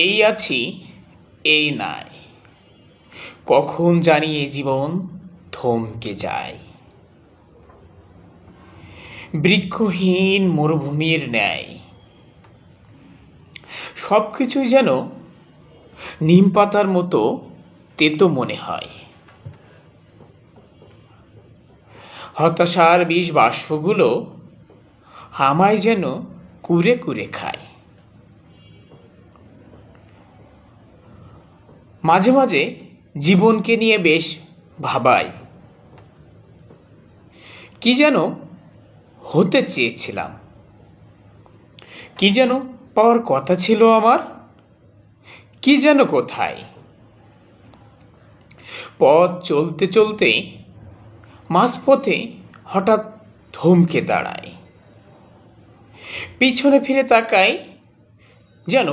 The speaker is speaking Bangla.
এই আছি এই নাই, কখন জানি এ জীবন থমকে যায়। বৃক্ষহীন মরুভূমির ন্যায় সবকিছুই যেন নিম পাতার মতো তেতো মনে হয়। হতাশার বিষ বাষ্পগুলো আমায় যেন কুরে কুরে খায়। মাঝে মাঝে জীবনকে নিয়ে বেশ ভাবাই, কি যেন হতে চেয়েছিলাম, কি যেন পাওয়ার কথা ছিল আমার, কি যেন কোথায়। পথ চলতে চলতে মাঝপথে হঠাৎ থমকে দাঁড়ায়, পিছনে ফিরে তাকাই, যেন